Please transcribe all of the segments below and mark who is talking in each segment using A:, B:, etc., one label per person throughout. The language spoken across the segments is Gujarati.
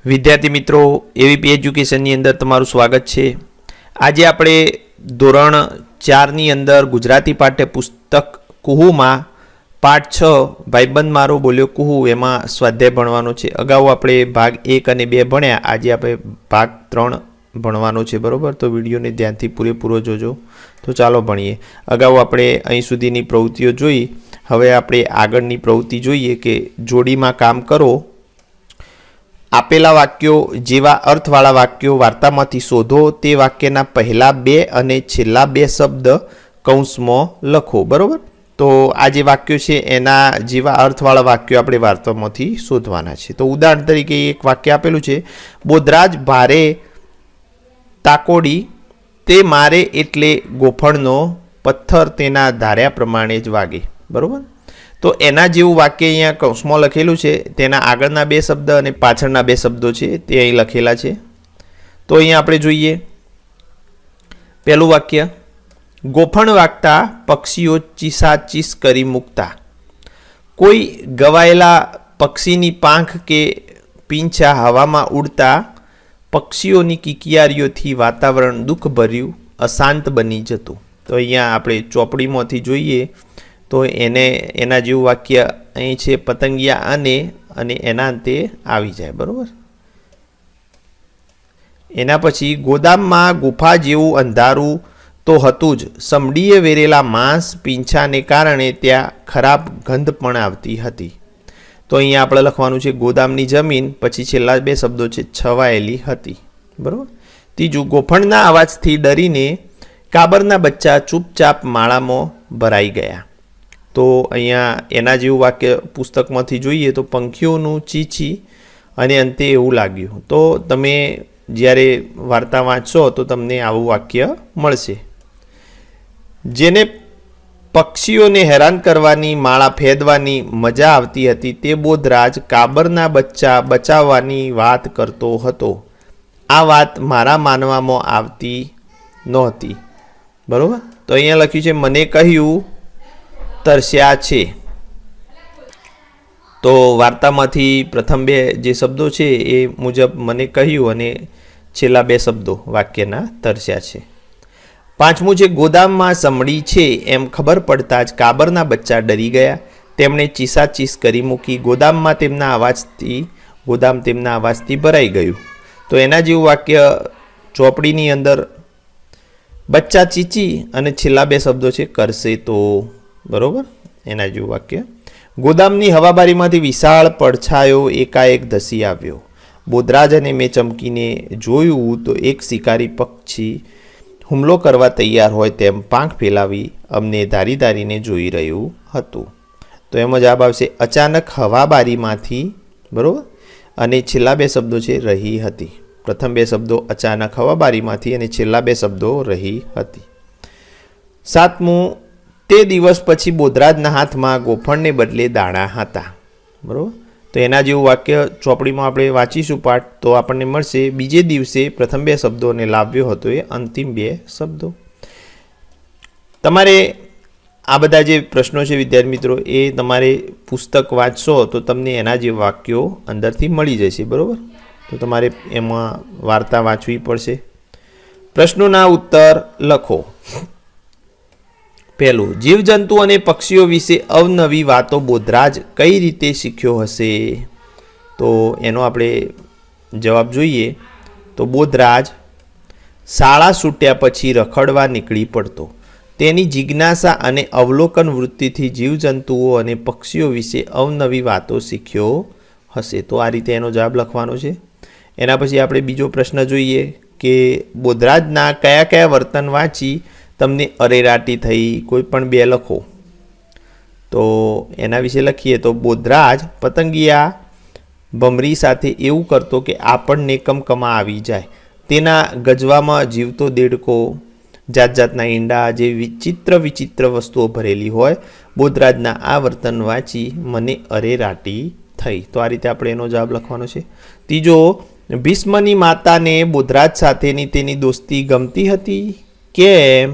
A: વિદ્યાર્થી મિત્રો એવીપી એજ્યુકેશનની અંદર તમારું સ્વાગત છે। આજે આપણે ધોરણ 4ની અંદર ગુજરાતી પાઠ્યપુસ્તક કુહુમાં પાઠ 6 ભાઈબંધ મારો બોલ્યો કુહુ એમાં સ્વાધ્યાય ભણવાનો છે। અગાઉ આપણે ભાગ 1 અને 2 ભણ્યા, આજે આપણે ભાગ 3 ભણવાનો છે, બરાબર? તો વિડીયોને ધ્યાનથી પૂરેપૂરો જોજો। તો ચાલો ભણીએ। અગાઉ આપણે અહીં સુધીની પ્રવૃત્તિઓ જોઈ, હવે આપણે આગળની પ્રવૃત્તિ જોઈએ કે જોડીમાં કામ કરો। આપેલા વાક્યો જેવા અર્થવાળા વાક્યો વાર્તામાંથી શોધો, તે વાક્યના પહેલા 2 અને છેલ્લા 2 શબ્દ કૌંસમાં લખો, બરાબર? તો આ જે વાક્યો છે એના જેવા અર્થવાળા વાક્યો આપણે વાર્તામાંથી શોધવાના છે। તો ઉદાહરણ તરીકે એક વાક્ય આપેલું છે, બોધરાજ ભારે તાકોડી તે મારે એટલે ગોફણનો પથ્થર તેના ધાર્યા પ્રમાણે જ વાગે, બરાબર? તો એના જેવું વાક્ય અહીંયા કૌંસમાં લખેલું છે, તેના આગળના 2 શબ્દ અને પાછળના 2 શબ્દો છે તે અહીં લખેલા છે। તો અહીંયા આપણે જોઈએ પહેલું વાક્ય, ગોફણ વાગતા પક્ષીઓ ચીસાચીસ કરી મૂકતા। કોઈ ગવાયેલા પક્ષીની પાંખ કે પીંછા હવામાં ઉડતા પક્ષીઓની કિકિયારીઓથી વાતાવરણ દુઃખભર્યું અશાંત બની જતું। તો અહીંયા આપણે ચોપડીમાંથી જોઈએ તો એના જેવું વાક્ય અહીં છે, પતંગિયા અને એના અંતે આવી જાય, બરાબર? એના પછી ગોદામમાં ગુફા જેવું અંધારું તો હતું જ, સમડીએ વેરેલા માંસ પીંછાને કારણે ત્યાં ખરાબ ગંધ પણ આવતી હતી। તો અહીંયા આપણે લખવાનું છે ગોદામની જમીન, પછી છેલ્લા 2 શબ્દો છે છવાયેલી હતી, બરાબર? ત્રીજું, ગોફણના અવાજથી ડરીને કાબરના બચ્ચા ચૂપચાપ માળામાં ભરાઈ ગયા। તો અહીંયા એના જેવું વાક્ય પુસ્તકમાંથી જોઈએ તો પંખીઓનું ચીચી અને અંતે એવું લાગ્યું। તો તમે જ્યારે વાર્તા વાંચશો તો તમને આવું વાક્ય મળશે। જેને પક્ષીઓને હેરાન કરવાની માળા ફેદવાની મજા આવતી હતી તે બોધરાજ કાબરના બચ્ચા બચાવવાની વાત કરતો હતો। આ વાત મારા માનવામાં આવતી નહોતી, બરાબર? તો અહીંયા લખ્યું છે મને કહ્યું તરસ્યા છે। તો વાર્તામાંથી પ્રથમ 2 જે શબ્દો છે એ મુજબ મને કહ્યું અને છેલ્લા 2 શબ્દો વાક્યના તરસ્યા છે। પાંચમું છે ગોદામમાં સમડી છે એમ ખબર પડતા જ કાબરના બચ્ચા ડરી ગયા, તેમણે ચીસાચીસ કરી મૂકી, ગોદામ તેમના અવાજથી ભરાઈ ગયું। તો એના જેવું વાક્ય ચોપડીની અંદર બચ્ચા ચીચી અને છેલ્લા 2 શબ્દો છે કરશે તો, બરોબર? એના જેવું વાક્ય, ગોદામની હવાબારીમાંથી વિશાળ પડછાયો એકાએક ધસી આવ્યો, બોધરાજ અને મેં ચમકીને જોયું તો એક શિકારી પક્ષી હુમલો કરવા તૈયાર હોય તેમ પાંખ ફેલાવી અમને ધારી ધારીને જોઈ રહ્યું હતું। તો એમાં જવાબ આવશે અચાનક હવાબારીમાંથી, બરાબર? અને છેલ્લા 2 શબ્દો છે રહી હતી। પ્રથમ 2 શબ્દો અચાનક હવાબારીમાંથી અને છેલ્લા 2 શબ્દો રહી હતી। 7મું, તે દિવસ પછી બોધરાજના હાથમાં ગોફણને બદલે દાણા હતા, બરાબર? તો એના જેવું વાક્ય ચોપડીમાં આપણે વાંચીશું પાઠ તો આપણને મળશે બીજે દિવસે પ્રથમ 2 શબ્દોને લાવ્યો હતો એ અંતિમ 2 શબ્દો। તમારે આ બધા જે પ્રશ્નો છે વિદ્યાર્થી મિત્રો એ તમારે પુસ્તક વાંચશો તો તમને એના જે વાક્યો અંદરથી મળી જશે, બરાબર? તો તમારે એમાં વાર્તા વાંચવી પડશે। પ્રશ્નોના ઉત્તર લખો। પહેલું, જીવજંતુ અને પક્ષીઓ વિશે અવનવી વાતો બોધરાજ કઈ રીતે શીખ્યો હશે? તો એનો આપણે જવાબ જોઈએ તો બોધરાજ શાળા છૂટ્યા પછી રખડવા નીકળી પડતો, તેની જિજ્ઞાસા અને અવલોકન વૃત્તિથી જીવજંતુઓ અને પક્ષીઓ વિશે અવનવી વાતો શીખ્યો હશે। તો આ રીતે એનો જવાબ લખવાનો છે। એના પછી આપણે બીજો પ્રશ્ન જોઈએ કે બોધરાજના કયા કયા વર્તન વાંચી તમને અરેરાટી થઈ? કોઈ પણ 2 લખો। તો એના વિશે લખીએ તો બોધરાજ પતંગિયા ભમરી સાથે એવું કરતો કે આપણને કમકમા આવી જાય, તેના ગજવામાં જીવતો દેડકો, જાત જાતના ઈંડા જે વિચિત્ર વસ્તુઓ ભરેલી હોય, બોધરાજના આ વર્તન વાંચી મને અરેરાટી થઈ। તો આ રીતે આપણે એનો જવાબ લખવાનો છે। ત્રીજો, ભીષ્મની માતાને બોધરાજ સાથેની તેની દોસ્તી ગમતી હતી? કેમ?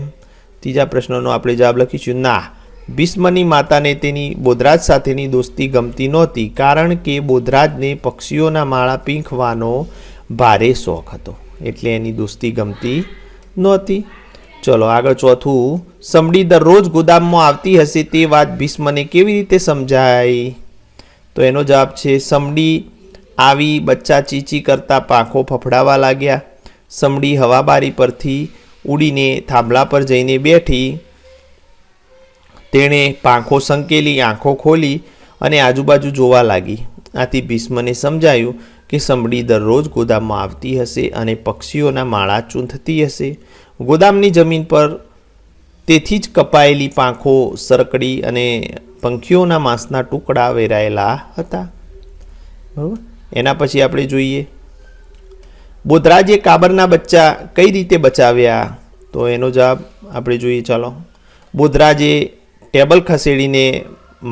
A: ત્રીજા પ્રશ્નનો આપણે જવાબ લખીશું ના, ભીષ્મની માતાને તેની બોધરાજ સાથેની દોસ્તી ગમતી નહોતી, કારણ કે બોધરાજને પક્ષીઓના માળા પીંખવાનો ભારે શોખ હતો, એટલે એની દોસ્તી ગમતી નહોતી. ચલો આગળ ચોથું, સમડી દરરોજ ગોદામમાં આવતી હશે તે વાત ભીષ્મને કેવી રીતે સમજાય? તો એનો જવાબ છે, સમડી આવી, બચ્ચા ચીચી કરતા પાંખો ફફડાવા લાગ્યા. સમડી હવાબારી પરથી ઉડીને થાંભલા પર જઈને બેઠી. તેણે પાંખો સંકેલી, આંખો ખોલી અને આજુબાજુ જોવા લાગી. આથી ભીષ્મને સમજાયું કે સમડી દરરોજ ગોદામમાં આવતી હશે અને પક્ષીઓના માળા ચૂંથતી હશે. ગોદામની જમીન પર તેથી જ કપાયેલી પાંખો સરકડી અને પંખીઓના માંસના ટુકડા વેરાયેલા હતા. બરાબર. એના પછી આપણે જોઈએ, બોધરાજે કાબરના બચ્ચા કઈ રીતે બચાવ્યા? તો એનો જવાબ આપણે જોઈએ. ચાલો, બોધરાજે ટેબલ ખસેડીને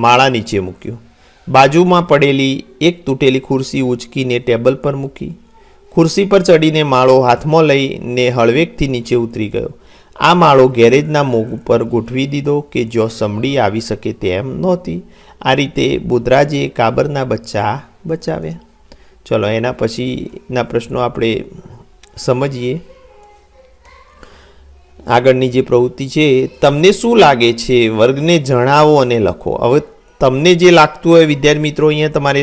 A: માળા નીચે મૂક્યું. બાજુમાં પડેલી એક તૂટેલી ખુરશી ઉંચકીને ટેબલ પર મૂકી. ખુરશી પર ચડીને માળો હાથમાં લઈને હળવેકથી નીચે ઉતરી ગયો. આ માળો ગેરેજના મોગ પર ગોઠવી દીધો કે જ્યાં સમડી આવી શકે તેમ નહોતી. આ રીતે બોધરાજે કાબરના બચ્ચા બચાવ્યા. ચલો એના પછીના પ્રશ્નો આપણે સમજીએ. આગળની જે પ્રવૃત્તિ છે, તમને શું લાગે છે? વર્ગને જણાવો અને લખો. હવે તમને જે લાગતું હોય વિદ્યાર્થી મિત્રો અહીંયા તમારે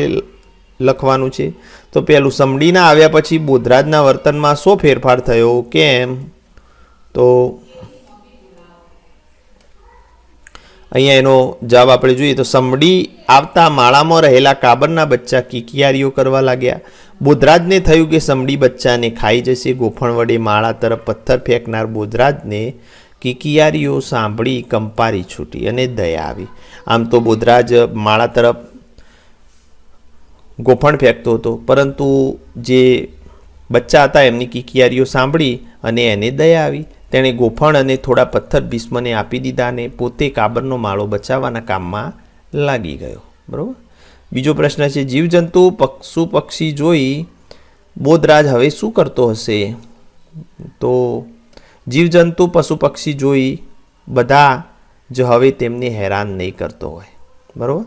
A: લખવાનું છે. તો પહેલું, સમડીના આવ્યા પછી બોધરાજના વર્તનમાં શો ફેરફાર થયો? કેમ? તો અહીંયા એનો જવાબ આપણે જોઈએ તો સમડી આવતા માળામાં રહેલા કાબરના બચ્ચા કિકિયારીઓ કરવા લાગ્યા. બોધરાજને થયું કે સમડી બચ્ચાને ખાઈ જશે. ગોફણ વડે માળા તરફ પથ્થર ફેંકનાર બોધરાજને કિકિયારીઓ સાંભળી કંપારી છૂટી અને દયા આવી. આમ તો બોધરાજ માળા તરફ ગોફણ ફેંકતો હતો, પરંતુ જે બચ્ચા હતા એમની કિકિયારીઓ સાંભળી અને એને દયા આવી. તેણે ગોફણ અને થોડા પથ્થર ભીષ્મને આપી દીધા અને પોતે કાબરનો માળો બચાવવાના કામમાં લાગી ગયો. બરાબર. બીજો પ્રશ્ન છે, જીવજંતુ પશુ પક્ષી જોઈ બોધરાજ હવે શું કરતો હશે? તો જીવજંતુ પશુ પક્ષી જોઈ બધા જ હવે તેમને હેરાન નહીં કરતો હોય. બરાબર.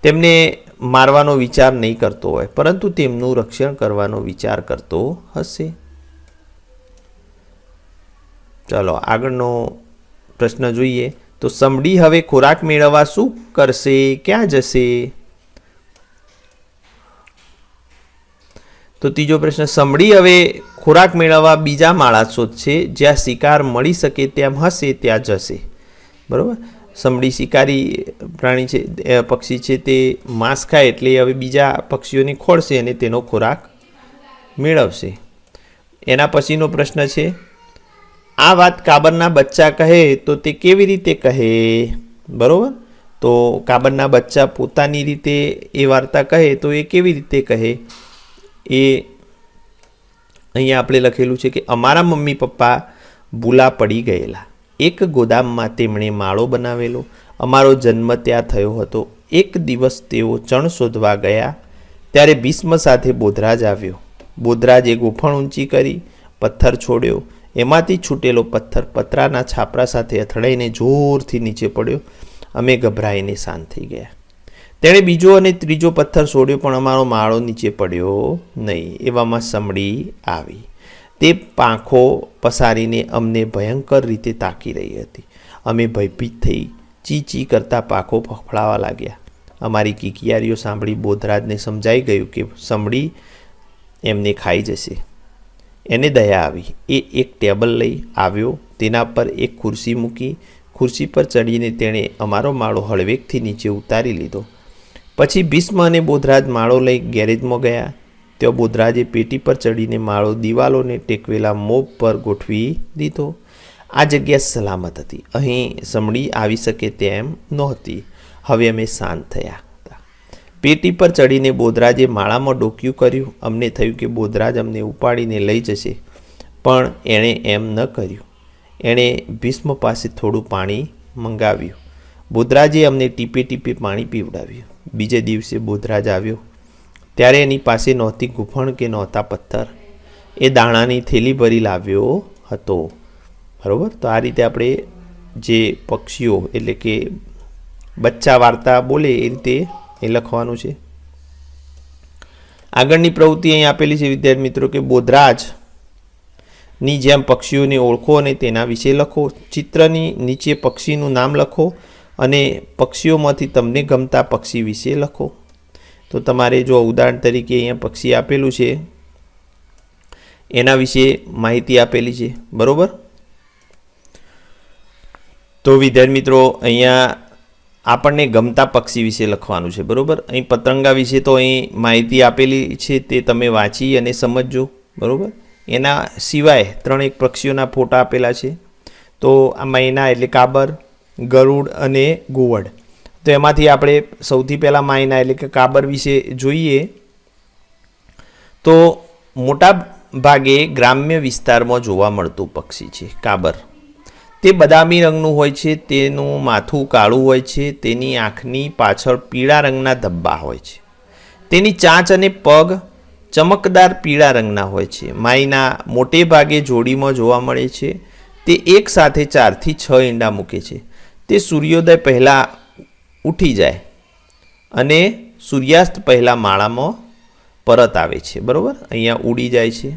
A: તેમને મારવાનો વિચાર નહીં કરતો હોય, પરંતુ તેમનું રક્ષણ કરવાનો વિચાર કરતો હશે. ચાલો આગળનો પ્રશ્ન જોઈએ. તો સમડી હવે ખોરાક મેળવવા શું કરશે? ક્યાં જશે? તો ત્રીજો પ્રશ્ન, સમડી હવે ખોરાક મેળવવા બીજા માળા શોધશે. જ્યાં શિકાર મળી શકે તેમ હશે ત્યાં જશે. બરાબર. સમડી શિકારી પ્રાણી છે, પક્ષી છે, તે માંસ ખાય એટલે હવે બીજા પક્ષીઓને ખોળશે અને તેનો ખોરાક મેળવશે. એના પછીનો પ્રશ્ન છે, આ વાત કાબરના બચ્ચા કહે તો તે કેવી રીતે કહે? બરાબર. તો કાબરના બચ્ચા પોતાની રીતે એ વાર્તા કહે તો એ કેવી રીતે કહે? એ અહીંયા આપણે લખેલું છે કે અમારા મમ્મી પપ્પા ભૂલા પડી ગયેલા. એક ગોદામમાં તેમણે માળો બનાવેલો. અમારો જન્મ ત્યાં થયો હતો. એક દિવસ તેઓ ચણ શોધવા ગયા ત્યારે ભીષ્મ સાથે બોધરાજ આવ્યો. બોધરાજે ગોફણ ઊંચી કરી પથ્થર છોડ્યો. એમાંથી છૂટેલો પથ્થર પતરાના છાપરા સાથે અથડાઈને જોરથી નીચે પડ્યો. અમે ગભરાઈને શાંત થઈ ગયા. તેણે બીજો અને ત્રીજો પથ્થર છોડ્યો, પણ અમારો માળો નીચે પડ્યો નહીં. એવામાં સમડી આવી. તે પાંખો પસારીને અમને ભયંકર રીતે તાકી રહી હતી. અમે ભયભીત થઈ ચી ચી કરતા પાંખો ફફડાવા લાગ્યા. અમારી કિકિયારીઓ સાંભળી બોધરાજને સમજાઈ ગયું કે સમડી એમને ખાઈ જશે. એને દયા આવી. એ એક ટેબલ લઈ આવ્યો. તેના પર એક ખુરશી મૂકી. ખુરશી પર ચડીને તેણે અમારો માળો હળવેકથી નીચે ઉતારી લીધો. પછી ભીષ્મ અને બોધરાજ માળો લઈ ગેરેજમાં ગયા. ત્યાં બોધરાજે પેટી પર ચડીને માળો દિવાલોને ટેકવેલા મોબ પર ગોઠવી દીધો. આ જગ્યા સલામત હતી. અહીં સમડી આવી શકે તેમ નહોતી. હવે અમે શાંત થયા હતા. પેટી પર ચડીને બોધરાજે માળામાં ડોક્યું કર્યું. અમને થયું કે બોધરાજ અમને ઉપાડીને લઈ જશે, પણ એણે એમ ન કર્યું. એણે ભીષ્મ પાસે થોડું પાણી મંગાવ્યું. બોધરાજે અમને ટીપે ટીપે પાણી પીવડાવ્યું. બીજે દિવસે બોધરાજ આવ્યો ત્યારે એની પાસે નહોતી ગૂંફણ કે નહોતા પથ્થર. એ દાણાની થેલી ભરી લાવ્યો હતો. બરાબર. તો આ રીતે આપણે જે પક્ષીઓ એટલે કે બચ્ચા વાર્તા બોલે એ રીતે એ લખવાનું છે. આગળની પ્રવૃત્તિ અહીં આપેલી છે વિદ્યાર્થી મિત્રો કે બોધરાજની જેમ પક્ષીઓને ઓળખો અને તેના વિશે લખો. ચિત્રની નીચે પક્ષીનું નામ લખો અને પક્ષીઓમાંથી તમને ગમતા પક્ષી વિશે લખો. તો તમારે જો ઉદાહરણ તરીકે અહીંયા પક્ષી આપેલું છે એના વિશે માહિતી આપેલી છે, બરોબર. તો વિદ્યાર્થી મિત્રો અહીંયા આપણને ગમતા પક્ષી વિશે લખવાનું છે, બરોબર. અહીં પતંગા વિશે તો અહીં માહિતી આપેલી છે, તે તમે વાંચી અને સમજજો, બરોબર. એના સિવાય 3 પક્ષીઓના ફોટા આપેલા છે. તો આ માયના એટલે કાબર, ગરુડ અને ઘુવડ. તો એમાંથી આપણે સૌથી પહેલાં માયના એટલે કે કાબર વિશે જોઈએ. તો મોટા ભાગે ગ્રામ્ય વિસ્તારમાં જોવા મળતું પક્ષી છે કાબર. તે બદામી રંગનું હોય છે, તેનું માથું કાળું હોય છે, તેની આંખની પાછળ પીળા રંગના ધબ્બા હોય છે, તેની ચાંચ અને પગ ચમકદાર પીળા રંગના હોય છે. માયના મોટે ભાગે જોડીમાં જોવા મળે છે. તે એક સાથે 4 થી 6 ઈંડા મૂકે છે. તે સૂર્યોદય પહેલાં ઉઠી જાય અને સૂર્યાસ્ત પહેલાં માળામાં પરત આવે છે, બરાબર. અહીંયા ઉડી જાય છે.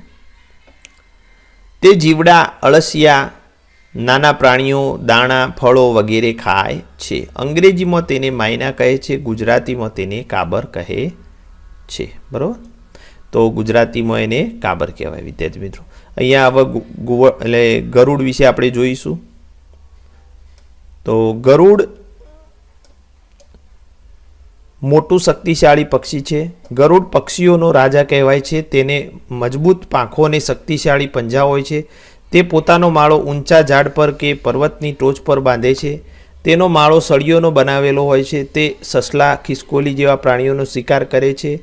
A: તે જીવડા, અળસિયા, નાના પ્રાણીઓ, દાણા, ફળો વગેરે ખાય છે. અંગ્રેજીમાં તેને માયના કહે છે, ગુજરાતીમાં તેને કાબર કહે છે, બરાબર. તો ગુજરાતીમાં એને કાબર કહેવાય વિદ્યાર્થી મિત્રો. અહીંયા હવે એટલે ગરુડ વિશે આપણે જોઈશું. તો ગરુડ મોટું શક્તિશાળી પક્ષી છે. ગરુડ પક્ષીઓનો રાજા કહેવાય છે. તેને મજબૂત પાંખો અને શક્તિશાળી પંજા હોય છે. તે પોતાનો માળો ઊંચા ઝાડ પર કે પર્વતની ટોચ પર બાંધે છે. તેનો માળો સળીઓનો બનાવેલો હોય છે. તે સસલા, ખિસકોલી જેવા પ્રાણીઓનો શિકાર કરે છે.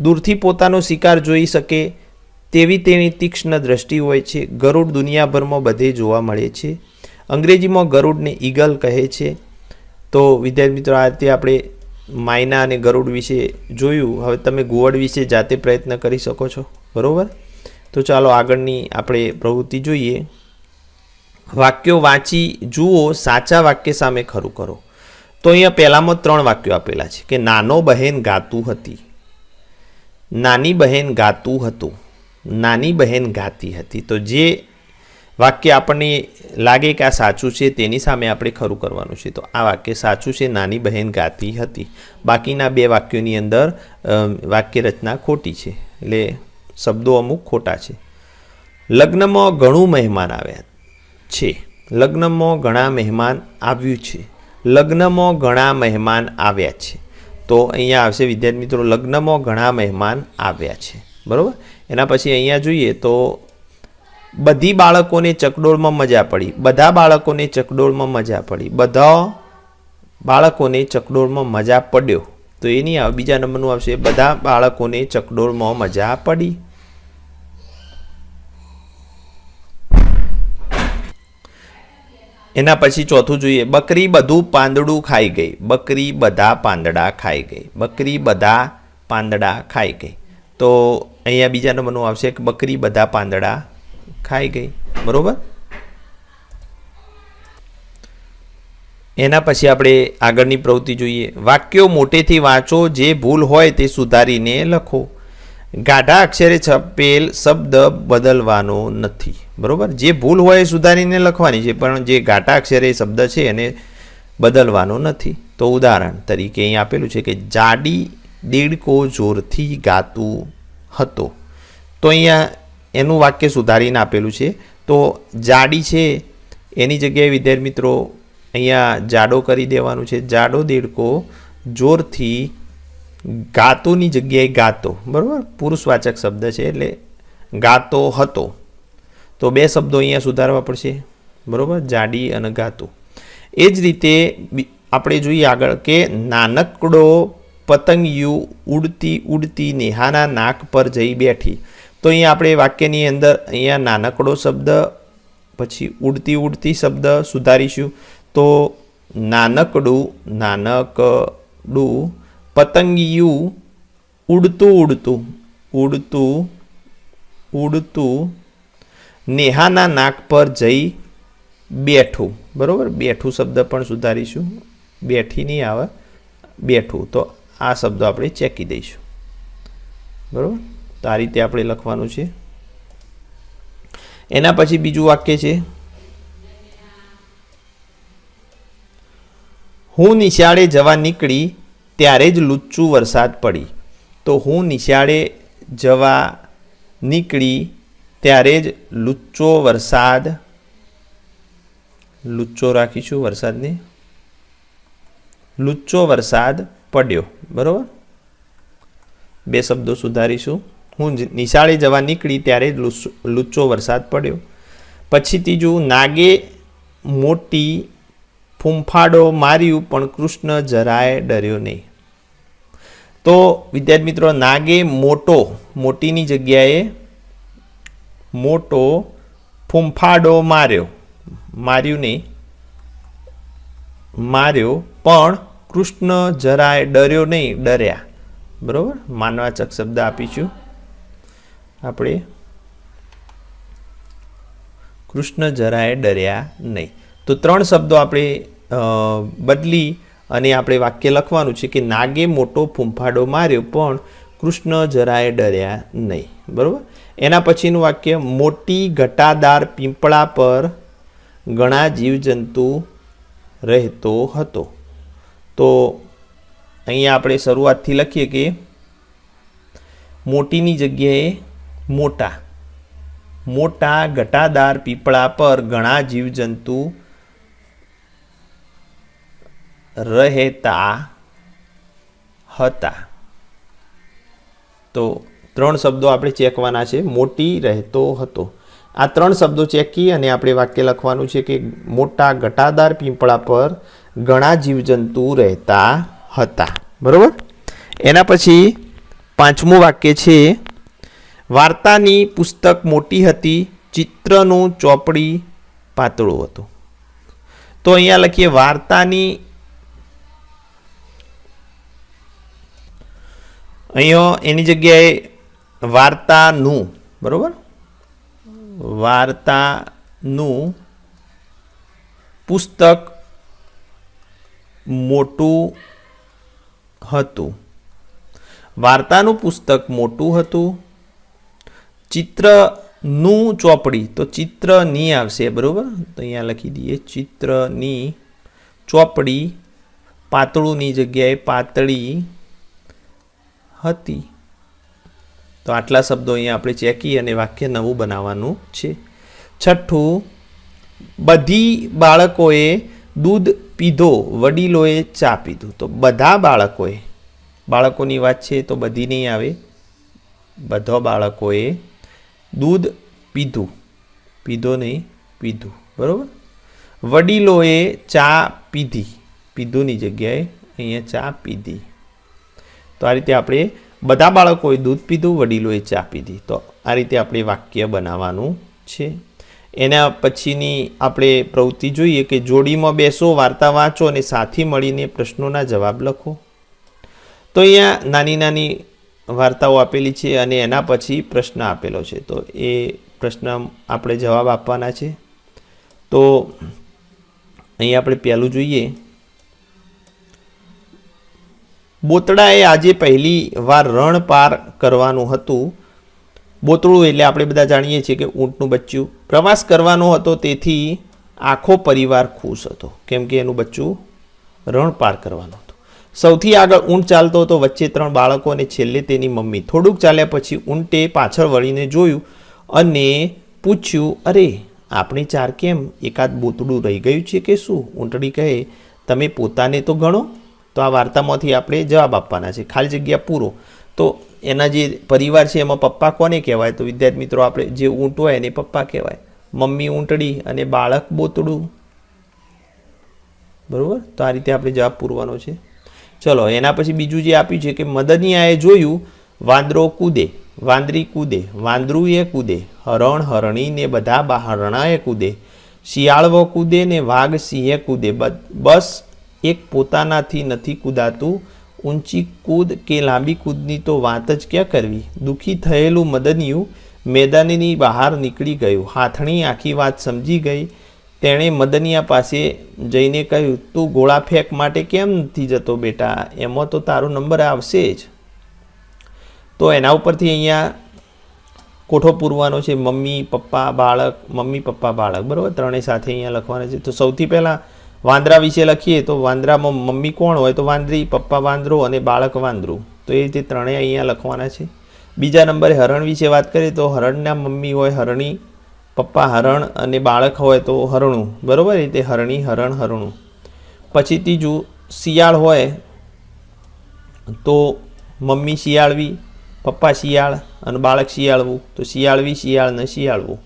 A: દૂરથી પોતાનો શિકાર જોઈ શકે તેવી તેની તીક્ષ્ણ દ્રષ્ટિ હોય છે. ગરુડ દુનિયાભરમાં બધે જોવા મળે છે. અંગ્રેજીમાં ગરુડને ઈગલ કહે છે. તો વિદ્યાર્થી મિત્રો આ રીતે આપણે માયના અને ગરુડ વિશે જોયું. હવે તમે ઘુવડ વિશે જાતે પ્રયત્ન કરી શકો છો, બરાબર. તો ચાલો આગળની આપણે પ્રવૃત્તિ જોઈએ. વાક્યો વાંચી જુઓ, સાચા વાક્ય સામે ખરું કરો. તો અહીંયા પહેલામાં 3 વાક્યો આપેલા છે કે નાનો બહેન ગાતું હતી, નાની બહેન ગાતું હતું, નાની બહેન ગાતી હતી. તો જે વાક્ય આપણને લાગે કે આ સાચું છે તેની સામે આપણે ખરું કરવાનું છે. તો આ વાક્ય સાચું છે, નાની બહેન ગાતી હતી. બાકીના 2 વાક્યોની અંદર વાક્ય રચના ખોટી છે, એટલે શબ્દો અમુક ખોટા છે. લગ્નમાં ઘણું મહેમાન આવ્યા છે, લગ્નમાં ઘણા મહેમાન આવ્યું છે, લગ્નમાં ઘણા મહેમાન આવ્યા છે. તો અહીંયા આવશે વિદ્યાર્થી મિત્રો લગ્નમાં ઘણા મહેમાન આવ્યા છે, બરાબર. એના પછી અહીંયા જોઈએ તો બધી બાળકોને ચકડોળમાં મજા પડી, બધા બાળકોને ચકડોળમાં મજા પડી, બધા બાળકોને ચકડોળમાં મજા પડ્યો. તો એ નહીં આવે, બીજા નંબરનું આવશે બધા બાળકોને ચકડોળમાં મજા પડી. એના પછી ચોથું જોઈએ, બકરી બધું પાંદડું ખાઈ ગઈ, બકરી બધા પાંદડા ખાઈ ગઈ, બકરી બધા પાંદડા ખાઈ ગઈ. તો અહીંયા બીજા નંબરનું આવશે કે બકરી બધા પાંદડા ખાઈ ગઈ, બરોબર. એના પછી આપણે આગળની પ્રવૃત્તિ જોઈએ. વાક્યો મોટેથી વાંચો, જે ભૂલ હોય તે સુધારીને લખો. ગાઢા અક્ષરે છપેલ શબ્દ બદલવાનો નથી, બરોબર. જે ભૂલ હોય એ સુધારીને લખવાની છે, પણ જે ઘાટા અક્ષરે શબ્દ છે એને બદલવાનો નથી. તો ઉદાહરણ તરીકે અહીં આપેલું છે કે જાડી દેડકો જોરથી ગાતું હતો. તો અહીંયા એનું વાક્ય સુધારીને આપેલું છે. તો જાડી છે એની જગ્યાએ વિદ્યાર્થી મિત્રો અહીંયા જાડો કરી દેવાનું છે. જાડો દેડકો જોરથી ગાતોની જગ્યાએ ગાતો, બરાબર. પુરુષવાચક શબ્દ છે એટલે ગાતો હતો. તો 2 શબ્દો અહીંયા સુધારવા પડશે, બરાબર, જાડી અને ગાતો. એ જ રીતે આપણે જોઈએ આગળ કે નાનકડો પતંગિયું ઉડતી ઉડતી નેહાના નાક પર જઈ બેઠી. તો અહીંયા આપણે વાક્યની અંદર અહીંયા નાનકડો શબ્દ પછી ઉડતી ઉડતી શબ્દ સુધારીશું. તો નાનકડું પતંગિયું ઉડતું ઉડતું ઉડતું ઉડતું નેહાના નાક પર જઈ બેઠું, બરાબર. બેઠું શબ્દ પણ સુધારીશું. બેઠી નહીં આવે, બેઠું. તો આ શબ્દો આપણે ચેકી દઈશું. બરાબર, તો આ રીતે આપણે લખવાનું છે. એના પછી બીજું વાક્ય છે, હું નિશાળે જવા નીકળી ત્યારે જ લુચ્ચું વરસાદ પડી. તો હું નિશાળે જવા નીકળી ત્યારે જ લુચ્ચો વરસાદ, લુચ્ચો રાખીશું વરસાદને, લુચ્ચો વરસાદ પડ્યો. બરાબર, બે શબ્દો સુધારીશું. હું નિશાળે જવા નીકળી ત્યારે જ લુચ્ચો વરસાદ પડ્યો. પછી ત્રીજું, નાગે મોટી ફૂંફાડો માર્યું પણ કૃષ્ણ જરાય ડર્યો નહીં. તો વિદ્યાર્થી મિત્રો, નાગે મોટો, મોટીની જગ્યાએ મોટો ફૂંફાડો માર્યો, માર્યું નહીં, માર્યો પણ કૃષ્ણ જરાય ડર્યો નહીં, ડર્યા. બરાબર, માનવાચક શબ્દ આપીશું આપણે, કૃષ્ણ જરાય ડર્યા નહીં. તો 3 શબ્દો આપણે બદલી અને આપણે વાક્ય લખવાનું છે કે નાગે મોટો ફૂંફાડો માર્યો પણ કૃષ્ણ જરાય ડર્યા નહીં. બરાબર, એના પછીનું વાક્ય, મોટી ઘટાદાર પીંપળા પર ઘણા જીવજંતુ રહેતો હતો. તો અહીંયા આપણે શરૂઆતથી લખીએ કે મોટીની જગ્યાએ મોટા, મોટા ઘટાદાર પીપળા પર ઘણા જીવજંતુ રહેતા હતા. તો 3 શબ્દો આપણે ચેકવાના છે. મોટી, રહેતો, હતો. આ 3 શબ્દો ચેકી અને આપણે વાક્ય લખવાનું છે કે મોટા ઘટાદાર પીપળા પર ઘણા જીવજંતુ રહેતા હતા. બરાબર, એના પછી 5મું વાક્ય છે, વાર્તાની પુસ્તક મોટી હતી, ચિત્રનું ચોપડી પાતળું હતું. તો અહીંયા લખીએ વાર્તાની, અહીંયા એની જગ્યાએ વાર્તાનું. બરાબર, વાર્તાનું પુસ્તક મોટું હતું, વાર્તાનું પુસ્તક મોટું હતું. ચિત્રનું ચોપડી, તો ચિત્રની આવશે. બરાબર, તો અહીંયા લખી દઈએ ચિત્રની ચોપડી, પાતળુંની જગ્યાએ પાતળી હતી. તો આટલા શબ્દો અહીંયા આપણે ચેકી અને વાક્ય નવું બનાવવાનું છે. 6, બધી બાળકોએ દૂધ પીધો, વડીલોએ ચા પીધું. તો બધા બાળકોએ, બાળકોની વાત છે તો બધી નહીં આવે, બધા બાળકોએ દૂધ પીધું, પીધો નહીં, પીધું. બરાબર, વડીલોએ ચા પીધી, પીધુંની જગ્યાએ અહીંયા ચા પીધી. તો આ રીતે આપણે બધા બાળકોએ દૂધ પીધું, વડીલોએ ચા પીધી. તો આ રીતે આપણે વાક્ય બનાવવાનું છે. એના પછીની આપણે પ્રવૃત્તિ જોઈએ કે જોડીમાં બેસો, વાર્તા વાંચો અને સાથે મળીને પ્રશ્નોના જવાબ લખો. તો અહીંયા નાની નાની વાર્તાઓ આપેલી છે અને એના પછી પ્રશ્ન આપેલો છે. તો એ પ્રશ્ન આપણે જવાબ આપવાના છે. તો અહીં આપણે પહેલું જોઈએ, બોતડાએ આજે પહેલી વાર રણ પાર કરવાનું હતું. બોતડું એટલે આપણે બધા જાણીએ છીએ કે ઊંટનું બચ્ચું. પ્રવાસ કરવાનો હતો તેથી આખો પરિવાર ખુશ હતો, કેમ કે એનું બચ્ચું રણ પાર કરવાનું હતું. સૌથી આગળ ઊંટ ચાલતો હતો, વચ્ચે 3 બાળકો અને છેલ્લે તેની મમ્મી. થોડુંક ચાલ્યા પછી ઊંટે પાછળ વળીને જોયું અને પૂછ્યું, અરે આપણે 4 કેમ? એકાદ બોતડું રહી ગયું છે કે શું? ઊંટડી કહે, તમે પોતાને તો ગણો. તો આ વાર્તામાંથી આપણે જવાબ આપવાના છે, ખાલી જગ્યા પૂરો. તો એના જે પરિવાર છે એમાં પપ્પા કોને કહેવાય? તો વિદ્યાર્થી મિત્રો, આપણે જે ઊંટ હોય એને પપ્પા કહેવાય, મમ્મી ઊંટડી અને બાળક બોતડું. બરાબર, તો આ રીતે આપણે જવાબ પૂરવાનો છે. ચલો, એના પછી બીજું જે આપ્યું છે કે મદનિયાએ જોયું, વાંદરો કૂદે, વાંદરી કૂદે, વાંદરુએ કૂદે, હરણ હરણી ને બધા હરણાએ કૂદે, શિયાળવો કૂદે ને વાઘ સિંહે કૂદે, બસ એક પોતાનાથી નથી કૂદાતું. ઊંચી કૂદ કે લાંબી કૂદની તો વાત જ ક્યાં કરવી. દુઃખી થયેલું મદનિયું મેદાનની બહાર નીકળી ગયું. હાથણી આખી વાત સમજી ગઈ તેણે મદનિયા પાસે જઈને કહ્યું, તું ગોળા ફેંક માટે કેમ નથી જતો બેટા? એમાં તો તારો નંબર આવશે જ. તો એના ઉપરથી અહીંયા કોઠો પૂરવાનો છે. મમ્મી પપ્પા બાળક, મમ્મી પપ્પા બાળક, બરાબર, ત્રણેય સાથે અહીંયા લખવાના છે. તો સૌથી પહેલાં વાંદરા વિશે લખીએ તો વાંદરામાં મમ્મી કોણ હોય? તો વાંદરી, પપ્પા વાંદરો અને બાળક વાંદરું. તો એ રીતે ત્રણેય અહીંયા લખવાના છે. બીજા નંબરે હરણ વિશે વાત કરીએ તો હરણના મમ્મી હોય હરણી, પપ્પા હરણ અને બાળક હોય તો હરણું, બરાબર, એ રીતે હરણી, હરણ, હરણું. પછી ત્રીજું શિયાળ હોય તો મમ્મી શિયાળવી, પપ્પા શિયાળ અને બાળક શિયાળવું, તો શિયાળવી, શિયાળ ને શિયાળવું.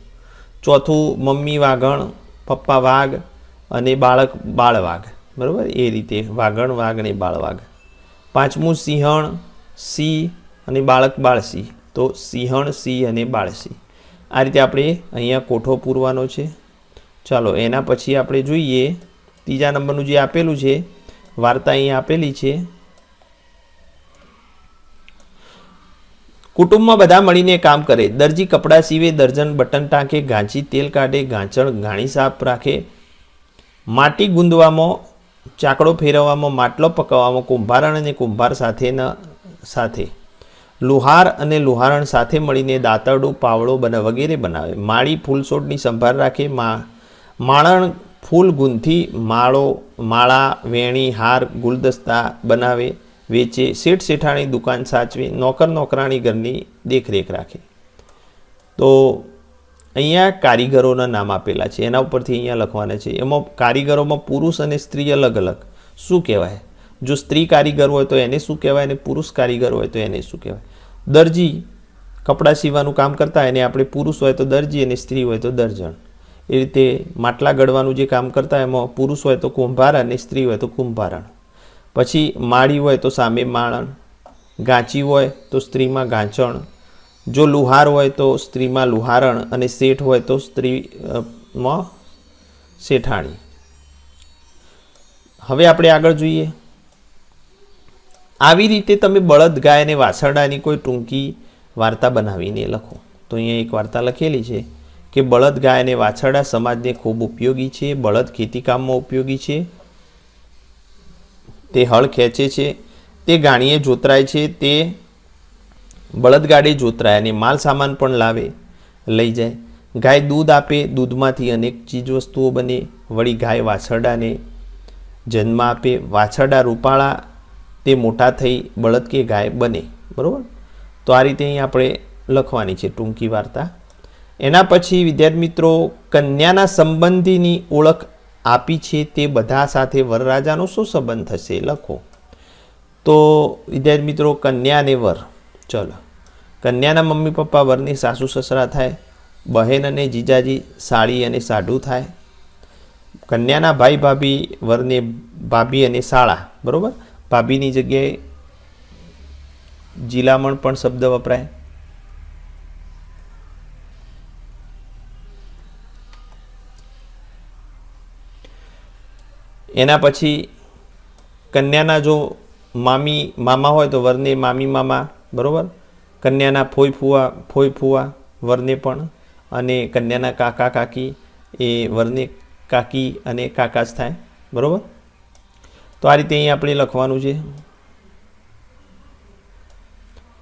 A: ચોથું મમ્મી વાઘણ, પપ્પા વાઘ અને બાળક બાળવાઘ, બરાબર, એ રીતે વાઘણ વાઘ અને બાળવાઘ. પાંચમું સિંહણ, સિંહ અને બાળક બાળસિંહ, તો સિંહણ, સિંહ અને બાળસિંહ. આ રીતે આપણે અહીંયા કોઠો પૂરવાનો છે. ચાલો એના પછી આપણે જોઈએ ત્રીજા નંબરનું જે આપેલું છે વાર્તા અહીંયા આપેલી છે. કુટુંબમાં બધા મળીને કામ કરે. દરજી કપડાં સીવે, દર્જન બટન ટાંકે, ગાંચી તેલ કાઢે, ગાંચણ ઘાણી સાફ રાખે, માટી ગુંદવામાં, ચાકડો ફેરવવામાં, માટલો પકાવવામાં, કુંભારણ અને કુંભાર સાથે લુહાર અને લુહારણ સાથે મળીને દાંતરડું, પાવડો વગેરે બનાવે. માળી ફૂલછોડની સંભાળ રાખે, માળણ ફૂલ ગૂંથી માળા, વેણી, હાર, ગુલદસ્તા બનાવે, વેચે, શેઠ શેઠાણી દુકાન સાચવે, નોકર નોકરાણી ઘરની દેખરેખ રાખે. તો અહીંયા કારીગરોના નામ આપેલા છે, એના ઉપરથી અહીંયા લખવાના છે. એમાં કારીગરોમાં પુરુષ અને સ્ત્રી અલગ અલગ શું કહેવાય? જો સ્ત્રી કારીગર હોય તો એને શું કહેવાય અને પુરુષ કારીગર હોય તો એને શું કહેવાય? દરજી કપડાં સીવવાનું કામ કરતા એને આપણે પુરુષ હોય તો દરજી અને સ્ત્રી હોય તો દરજણ. એ રીતે માટલા ગળવાનું જે કામ કરતા એમાં પુરુષ હોય તો કુંભાર અને સ્ત્રી હોય તો કુંભારણ. પછી માળી હોય તો સામે માળણ, ગાંચી હોય તો સ્ત્રીમાં ગાંચણ, જો લુહાર હોય તો સ્ત્રીમાં લુહારણ અને શેઠ હોય તો સ્ત્રીમાં શેઠાણી. હવે આપણે આગળ જોઈએ. આવી રીતે તમે બળદ ગાય અને વાછરડાની કોઈ ટૂંકી વાર્તા બનાવીને લખો. તો અહીંયા એક વાર્તા લખેલી છે કે બળદ ગાય અને વાછરડા સમાજને ખૂબ ઉપયોગી છે. બળદ ખેતીકામમાં ઉપયોગી છે, તે હળ ખેંચે છે, તે ગાણીએ જોતરાય છે, તે બળદગાડે જોતરાય અને માલ સામાન પણ લાવે લઈ જાય. ગાય દૂધ આપે, દૂધમાંથી અનેક ચીજ વસ્તુઓ બને. વળી ગાય વાછરડાને જન્મ આપે, વાછરડા રૂપાળા, તે મોટા થઈ બળદ કે ગાય બને, બરાબર. તો આ રીતે અહીં આપણે લખવાની છે ટૂંકી વાર્તા. એના પછી વિદ્યાર્થી મિત્રો કન્યાના સંબંધીની ઓળખ આપી છે, તે બધા સાથે વરરાજાનો શું સંબંધ થશે લખો. તો વિદ્યાર્થી મિત્રો કન્યા અને વર, ચલો. કન્યાના મમ્મી પપ્પા વરની સાસુ સસરા થાય. બહેન અને જીજાજી સાળી અને સાઢુ થાય. કન્યાના ભાઈ ભાભી વરને ભાભી અને શાળા, બરાબર. ભાભીની જગ્યાએ જીલામણ પણ શબ્દ વપરાય. એના પછી કન્યાના જો મામા હોય તો વરને મામી મામા, બરાબર. કન્યાના ફોઈ ફુવા વરને પણ, અને કન્યાના કાકા કાકી એ વરને કાકી અને કાકા જ થાય, બરાબર. તો આ રીતે અહીં આપણે લખવાનું છે.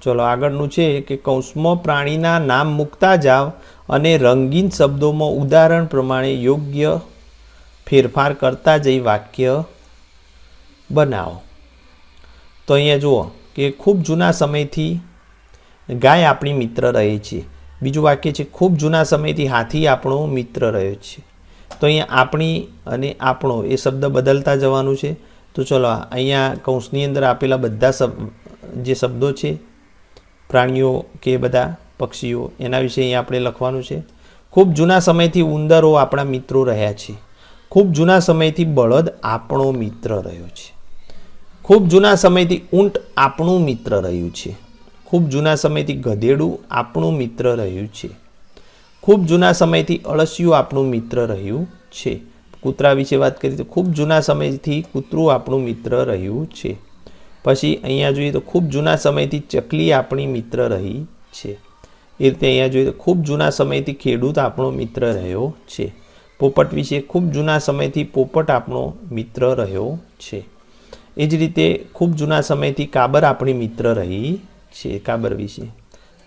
A: ચલો આગળનું છે કે કૌંસમાં પ્રાણીના નામ મૂકતા જાવ અને રંગીન શબ્દોમાં ઉદાહરણ પ્રમાણે યોગ્ય ફેરફાર કરતા જઈ વાક્ય બનાવો. તો અહીંયા જુઓ કે ખૂબ જૂના સમયથી ગાય આપણી મિત્ર રહે છે. બીજું વાક્ય છે ખૂબ જૂના સમયથી હાથી આપણો મિત્ર રહ્યો છે. તો અહીંયા આપણી અને આપણો એ શબ્દ બદલતા જવાનું છે. તો ચલો અહીંયા કૌંસની અંદર આપેલા બધા જે શબ્દો છે પ્રાણીઓ કે બધા પક્ષીઓ એના વિશે અહીંયા આપણે લખવાનું છે. ખૂબ જૂના સમયથી ઉંદરો આપણા મિત્રો રહ્યા છે. ખૂબ જૂના સમયથી બળદ આપણો મિત્ર રહ્યો છે. ખૂબ જૂના સમયથી ઊંટ આપણું મિત્ર રહ્યું છે. ખૂબ જૂના સમયથી ગધેડું આપણું મિત્ર રહ્યું છે. ખૂબ જૂના સમયથી અળસિયું આપણું મિત્ર રહ્યું છે. કૂતરા વિશે વાત કરીએ તો ખૂબ જૂના સમયથી કૂતરું આપણું મિત્ર રહ્યું છે. પછી અહીંયા જોઈએ તો ખૂબ જૂના સમયથી ચકલી આપણી મિત્ર રહી છે. એ રીતે અહીંયા જોઈએ તો ખૂબ જૂના સમયથી ખેડૂત આપણો મિત્ર રહ્યો છે. પોપટ વિશે ખૂબ જૂના સમયથી પોપટ આપણો મિત્ર રહ્યો છે. એ જ રીતે ખૂબ જૂના સમયથી કાબર આપણી મિત્ર રહી છે. કાબર વિશે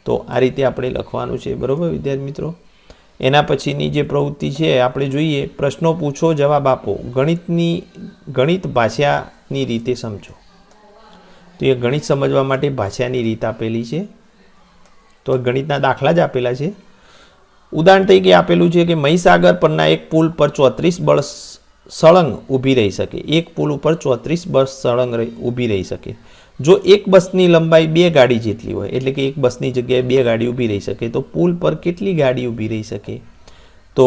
A: તો આ રીતે આપણે લખવાનું છે. બરાબર વિદ્યાર્થી મિત્રો. એના પછીની જે પ્રવૃત્તિ છે આપણે જોઈએ, પ્રશ્નો પૂછો, જવાબ આપો. ગણિત ભાષાની રીતે સમજો. તો એ ગણિત સમજવા માટે ભાષાની રીત આપેલી છે. તો ગણિતના દાખલા જ આપેલા છે. ઉદાહરણ તરીકે આપેલું છે કે મહીસાગર પરના એક પુલ પર 34 બસ સળંગ ઊભી રહી શકે. એક પુલ ઉપર 34 બસ સળંગ ઊભી રહી શકે. જો એક બસની લંબાઈ 2 ગાડી જેટલી હોય, એટલે કે એક બસની જગ્યાએ 2 ગાડી ઊભી રહી શકે, તો પુલ પર કેટલી ગાડી ઊભી રહી શકે? તો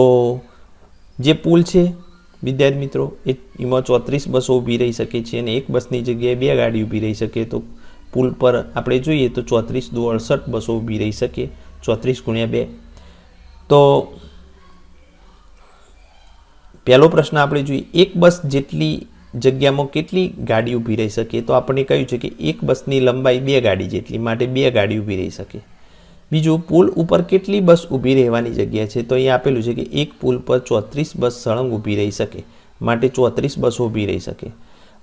A: જે પુલ છે વિદ્યાર્થી મિત્રો, એમાં 34 બસો ઊભી રહી શકે છે અને એક બસની જગ્યાએ 2 ગાડી ઊભી રહી શકે. તો પુલ પર આપણે જોઈએ તો 34 દુ 68 બસો ઊભી રહી શકે. 34 ગુણ્યા 2. તો પહેલો પ્રશ્ન આપણે જોઈએ, એક બસ જેટલી જગ્યામાં કેટલી ગાડી ઊભી રહી શકે? તો આપણને કહ્યું છે કે એક બસની લંબાઈ 2 ગાડી જેટલી, માટે 2 ગાડી ઊભી રહી શકે. બીજું, પુલ ઉપર કેટલી બસ ઊભી રહેવાની જગ્યા છે? તો અહીં આપેલું છે કે એક પુલ પર 34 બસ સળંગ ઊભી રહી શકે, માટે 34 બસો ઊભી રહી શકે.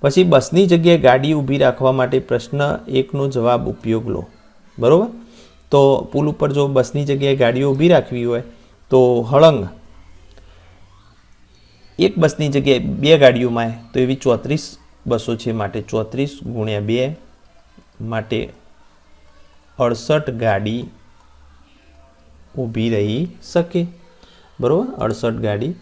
A: પછી બસની જગ્યાએ ગાડી ઊભી રાખવા માટે પ્રશ્ન 1નો જવાબ ઉપયોગ લો. બરાબર. તો પુલ ઉપર જો બસની જગ્યાએ ગાડીઓ ઊભી રાખવી હોય તો હળંગ એક બસની જગ્યાએ 2 ગાડીઓમાં તો એવી 34 બસો છે, માટે 34 ગુણ્યા 2, માટે 68 ગાડી ઊભી રહી શકે. બરાબર, 68 ગાડી.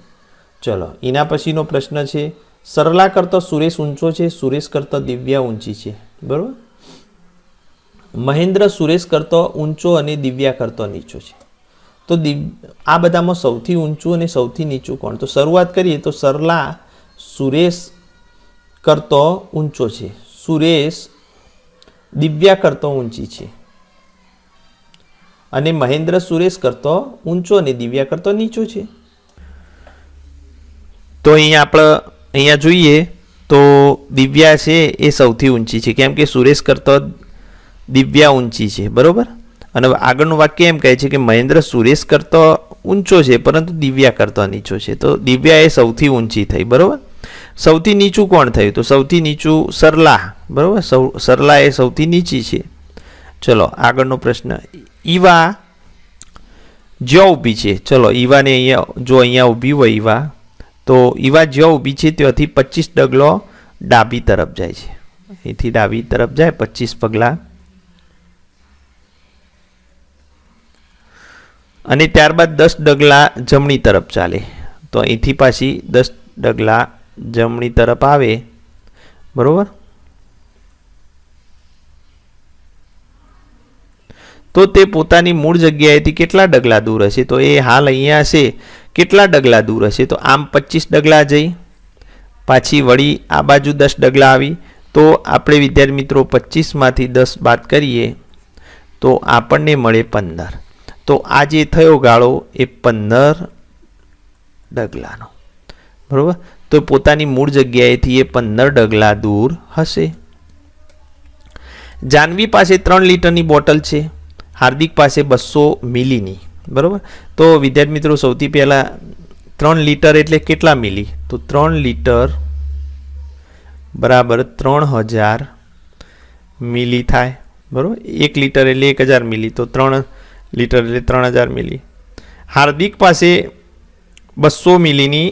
A: ચલો, એના પછીનો પ્રશ્ન છે, સરલા કરતો સુરેશ ઊંચો છે, સુરેશ કરતો દિવ્યા ઊંચી છે. બરાબર. મહેન્દ્ર સુરેશ કરતો ઊંચો અને દિવ્યા કરતો નીચો છે. તો આ બધામાં સૌથી ઊંચું અને સૌથી નીચું કોણ? તો શરૂઆત કરીએ તો સરલા સુરેશ કરતો ઊંચો છે, સુરેશ દિવ્યા કરતો ઊંચી છે, અને મહેન્દ્ર સુરેશ કરતો ઊંચો અને દિવ્યા કરતો નીચો છે. તો અહીંયા જોઈએ તો દિવ્યા છે એ સૌથી ઊંચી છે, કેમ કે સુરેશ કરતો દિવ્યા ઊંચી છે. બરાબર. અને આગળનું વાક્ય એમ કહે છે કે મહેન્દ્ર સુરેશ કરતો ઊંચો છે પરંતુ દિવ્યા કરતો નીચો છે. તો દિવ્યા એ સૌથી ઊંચી થઈ. બરાબર. સૌથી નીચું કોણ થયું? તો સૌથી નીચું સરલા. બરાબર. સરલા એ સૌથી નીચી છે. ચલો આગળનો પ્રશ્ન, ઈવા જ્યાં ઊભી છે. ચલો, ઈવાને અહીંયા ઊભી હોય ઈવા, તો ઈવા જ્યાં ઊભી છે ત્યાંથી 25 ડગલો ડાબી તરફ જાય છે. અહીંથી ડાબી તરફ જાય 25 પગલાં, અને ત્યારબાદ 10 ડગલા જમણી તરફ ચાલે. તો અહીંથી પાછી 10 ડગલા જમણી તરફ આવે. બરાબર. તો તે પોતાની મૂળ જગ્યાએથી કેટલા ડગલા દૂર હશે? તો એ હાલ અહીંયા હશે, કેટલા ડગલા દૂર હશે? તો આમ 25 ડગલા જઈ પાછી વળી આ બાજુ 10 ડગલા આવી. તો આપણે વિદ્યાર્થી મિત્રો 25માંથી 10 બાદ કરીએ તો આપણને મળે 15. તો આ જે થયો ગાળો એ 15 ડગલાનો. બરાબર. તો પોતાની મૂળ જગ્યાએથી એ 15 ડગલા દૂર હશે. જાનવી પાસે 3 લીટરની બોટલ છે, હાર્દિક પાસે 200 મિલીની. બરાબર. તો વિદ્યાર્થી મિત્રો સૌથી પહેલાં 3 લીટર એટલે કેટલા મિલી? તો 3 લીટર બરાબર 3000 મિલી થાય. બરાબર. 1 લીટર એટલે 1000 મિલી, તો 3 લીટર એટલે 3000 મિલી. હાર્દિક પાસે 200 મિલીની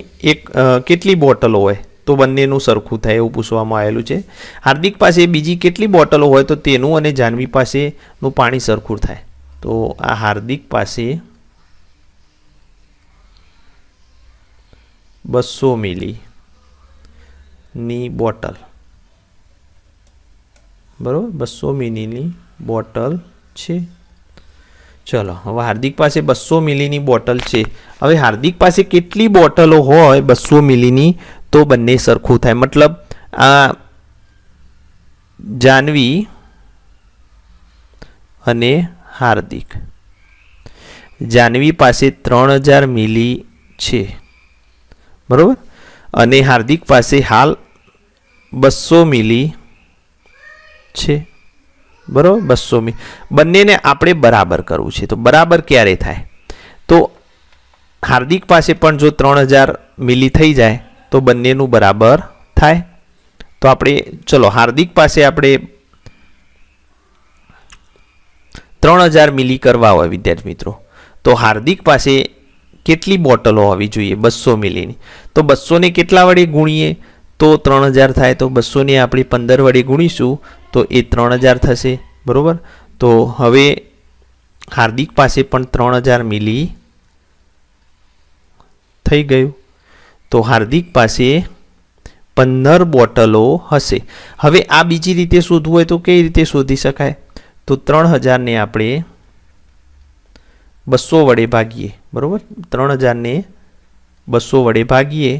A: કેટલી બોટલો હોય? તો બંનેનું સરખું થાય એવું પૂછવામાં આવેલું છે. હાર્દિક પાસે બીજી કેટલી બોટલો હોય? તો તેનું અને જાનવી પાસેનું પાણી સરખું થાય. તો આ હાર્દિક પાસે 200 મિલીની બોટલ. બરાબર. 200 મિલીની બોટલ છે. ચલો, હવે હાર્દિક પાસે 200 મિલીની બોટલ છે. હવે હાર્દિક પાસે કેટલી બોટલો હોય 200 મિલીની? તો બંને સરખું થાય. મતલબ આ જાનવી અને હાર્દિક, જાનવી પાસે 3000 મિલી છે. બરાબર. અને હાર્દિક પાસે હાલ 200 મિલી છે. બરાબર. 200 મિલી બંનેને આપણે બરાબર કરવું છે. તો બરાબર ક્યારે થાય? તો હાર્દિક પાસે પણ જો 3000 મિલી થઈ જાય તો બંનેનું બરાબર થાય. તો આપણે ચલો હાર્દિક પાસે આપણે 3000 મિલી કરવા હોય વિદ્યાર્થી મિત્રો, તો હાર્દિક પાસે કેટલી બોટલો હોવી જોઈએ? 200 મિલીની. તો 200 ને કેટલા વડે ગુણીએ તો 3000 થાય? તો 200 ને આપણે 15 વડે ગુણીશું તો એ 3000 થશે. બરાબર. તો હવે હાર્દિક પાસે પણ 3000 મિલી થઈ ગયું. તો હાર્દિક પાસે 15 બોટલો હશે. હવે આ બીજી રીતે શોધવું હોય તો કઈ રીતે શોધી શકાય? તો 3000 ને આપણે 200 વડે ભાગીએ. બરાબર. 3000 ને 200 વડે ભાગીએ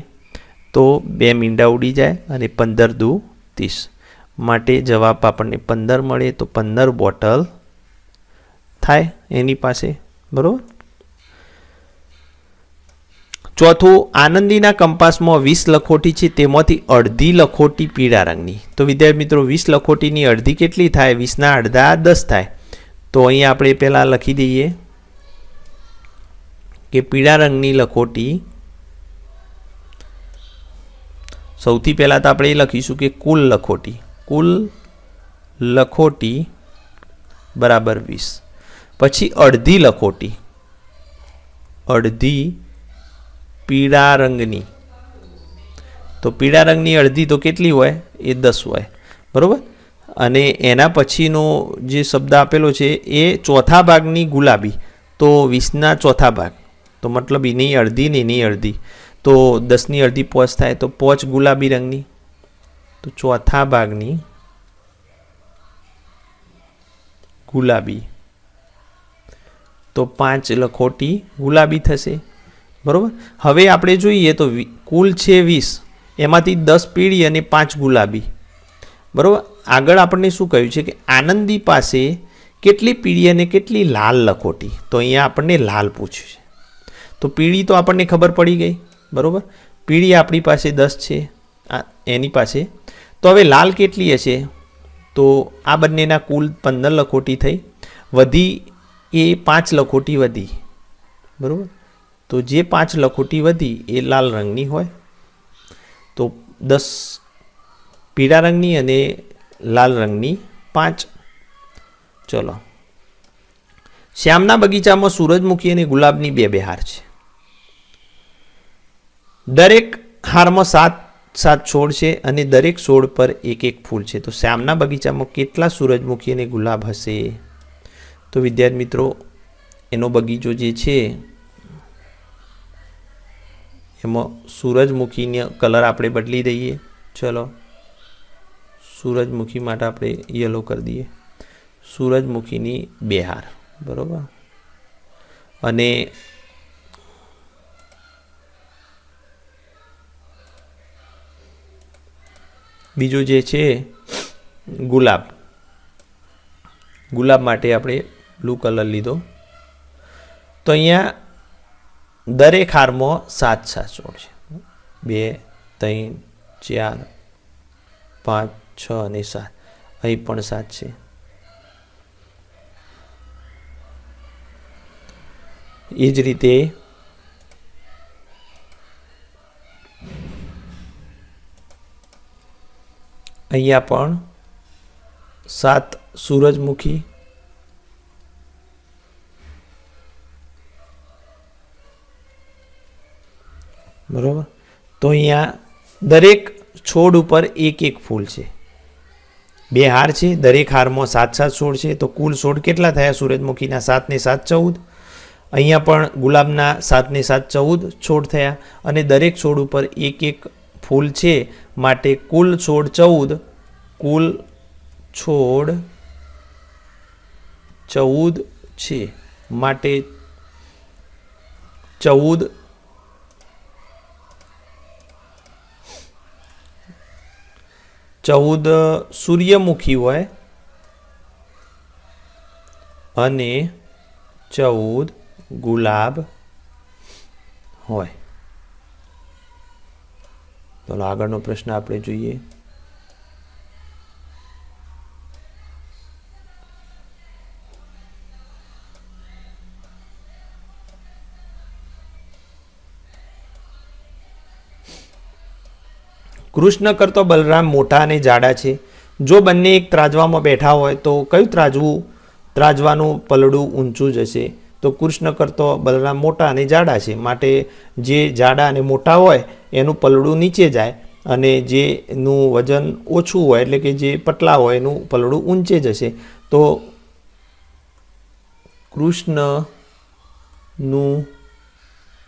A: તો 2 મીંડા ઉડી જાય અને 15 દુ 30. માટે જવાબ આપણને 15 મળે. તો 15 બોટલ થાય એની પાસે. બરાબર. ચોથું, આનંદીના કંપાસમાં 20 લખોટી છે, તેમાંથી અડધી લખોટી પીળા રંગની. તો વિદ્યાર્થી મિત્રો 20 લખોટીની અડધી કેટલી થાય? 20 ના અડધા 10 થાય. તો અહીંયા આપણે પહેલાં લખી દઈએ કે પીળા રંગની લખોટી, સૌથી પહેલાં તો આપણે એ લખીશું કે કુલ લખોટી બરાબર 20. પછી અડધી લખોટી, અડધી પીળા રંગની. તો પીળા રંગની અડધી તો કેટલી હોય? એ 10 હોય. બરાબર. અને એના પછીનો જે શબ્દ આપેલો છે એ ચોથા ભાગની ગુલાબી. તો 20ના ચોથા ભાગ, તો મતલબ એની અડધી ને એની અડધી, તો 10ની અડધી 5 થાય. તો 5 ગુલાબી રંગની. તો ચોથા ભાગની ગુલાબી, તો 5 લખોટી ગુલાબી થશે. બરાબર. હવે આપણે જોઈએ તો કુલ છે 20, એમાંથી 10 પીળી અને 5 ગુલાબી. બરાબર. આગળ આપણને શું કહ્યું છે કે આનંદી પાસે કેટલી પીળી અને કેટલી લાલ લખોટી? તો અહીંયા આપણને લાલ પૂછ્યું છે. તો પીળી તો આપણને ખબર પડી ગઈ. બરાબર. પીળી આપણી પાસે 10 છે એની પાસે. તો હવે લાલ કેટલી હશે? તો આ બંનેના કુલ 15 લખોટી થઈ, વધી એ 5 લખોટી વધી. બરાબર. તો જે 5 લખોટી વધી એ લાલ રંગની હોય. તો 10 પીળા રંગની અને લાલ રંગની 5. ચલો, શ્યામના બગીચામાં સૂરજમુખી અને ગુલાબની બે હાર છે. દરેક હારમાં 7 છોડ છે અને દરેક છોડ પર એક ફૂલ છે. તો શ્યામના બગીચામાં કેટલા સૂરજમુખી અને ગુલાબ હશે? તો વિદ્યાર્થી મિત્રો એનો બગીચો જે છે એમાં સૂરજમુખીનો કલર આપણે બદલી દઈએ. ચલો, સૂરજમુખી માટે આપણે યલો કરી દઈએ. સૂરજમુખીની 2 હાર. બરાબર. અને બીજું જે છે ગુલાબ માટે આપણે બ્લુ કલર લીધો. તો અહીંયા દરેક હારમાં 7 છોડ છે. 2, 3, 4, 5, 6 અને 7. અહીં પણ 7 છે. એ જ રીતે અહીંયા પણ 7 સૂરજમુખી, બરાબર. તો અહીંયા દરેક છોડ ઉપર એક ફૂલ છે. 2 હાર છે, દરેક હારમાં 7 છોડ છે. તો કુલ છોડ કેટલા થયા? સૂરજમુખીના 7 ને 7 14. અહીંયા પણ ગુલાબના 7 ને 7 14 છોડ થયા. અને દરેક છોડ ઉપર એક ફૂલ છે, માટે કુલ છોડ 14. કુલ છોડ 14 છે, માટે 14 સૂર્યમુખી હોય અને 14 ગુલાબ હોય. તો આગળનો પ્રશ્ન આપણે જોઈએ. કૃષ્ણ કરતો બલરામ મોટા અને જાડા છે. જો બંને એક ત્રાજવામાં બેઠા હોય તો કયું ત્રાજવાનું પલડું ઊંચું જશે? તો કૃષ્ણ કરતો બલરામ મોટા અને જાડા છે, માટે જે જાડા અને મોટા હોય એનું પલડું નીચે જાય અને જેનું વજન ઓછું હોય એટલે કે જે પતલા હોય એનું પલડું ઊંચે જશે. તો કૃષ્ણનું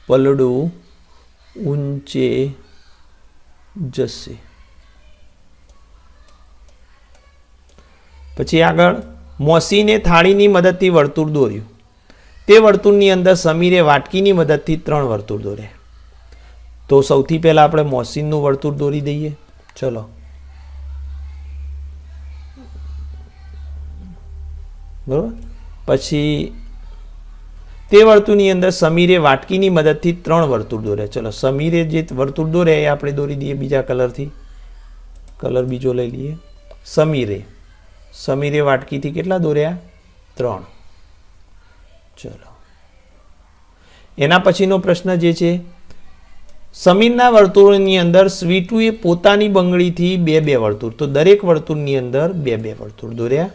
A: પલડું ઊંચે જશે. પછી આગળ મોસીને થાળીની મદદથી વર્તુળ દોર્યું. તે વર્તુળની અંદર સમીરે વાટકીની મદદથી 3 વર્તુળ દોર્યા. તો સૌથી પહેલાં આપણે મોસીનનું વર્તુળ દોરી દઈએ. ચલો, બરાબર. પછી તે વર્તુળની અંદર સમીરે વાટકીની મદદથી 3 વર્તુળ દોર્યા. ચલો, સમીરે જે વર્તુળ દોર્યા એ આપણે દોરી દઈએ બીજા કલરથી. કલર બીજો લઈ લઈએ. સમીરે વાટકીથી કેટલા દોર્યા? 3. ચલો, એના પછીનો પ્રશ્ન જે છે, સમીરના વર્તુળની અંદર સ્વીટુએ પોતાની બંગડીથી 2 વર્તુળ, તો દરેક વર્તુળની અંદર 2 વર્તુળ દોર્યા.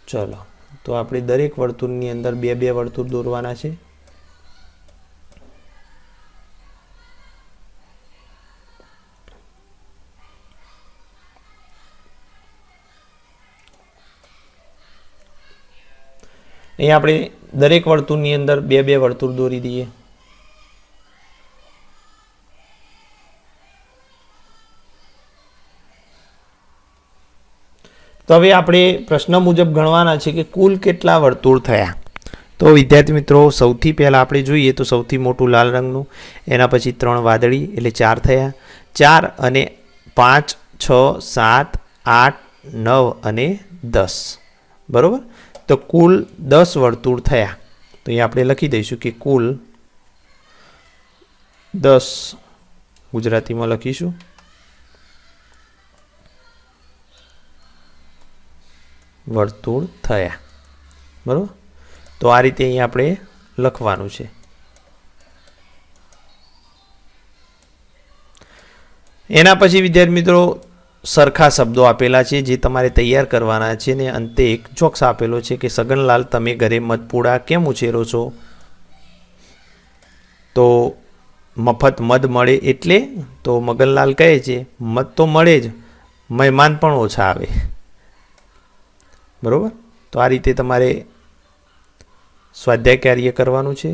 A: ચલો, તો આપણે દરેક વર્તુળની અંદર 2 વર્તુળ દોરવાના છે. અહીં આપણે દરેક વર્તુળની અંદર 2 વર્તુળ દોરી દઈએ. તો હવે આપણે પ્રશ્ન મુજબ ગણવાના છે કે કુલ કેટલા વર્તુળ થયા. તો વિદ્યાર્થી મિત્રો, સૌથી પહેલાં આપણે જોઈએ તો સૌથી મોટું લાલ રંગનું, એના પછી 3 વાદળી એટલે 4 થયા. 4 અને 5, 6, 7, 8, 9 અને 10. બરાબર. તો કુલ 10 વર્તુળ થયા. તો અહીં આપણે લખી દઈશું કે કુલ 10, ગુજરાતીમાં લખીશું, વર્તુળ થયા. બરાબર. તો આ રીતે અહીં આપણે લખવાનું છે. એના પછી વિદ્યાર્થી મિત્રો સરખા શબ્દો આપેલા છે જે તમારે તૈયાર કરવાના છે, ને અંતે એક જોક્સ આપેલો છે કે સગનલાલ, તમે ઘરે મધપૂડા કેમ ઉછેરો છો? તો મફત મધ મળે એટલે? તો મગનલાલ કહે છે મધ તો મળે જ, મહેમાન પણ ઓછા આવે. બરાબર. તો આ રીતે તમારે સ્વાધ્યાય કાર્ય કરવાનું છે.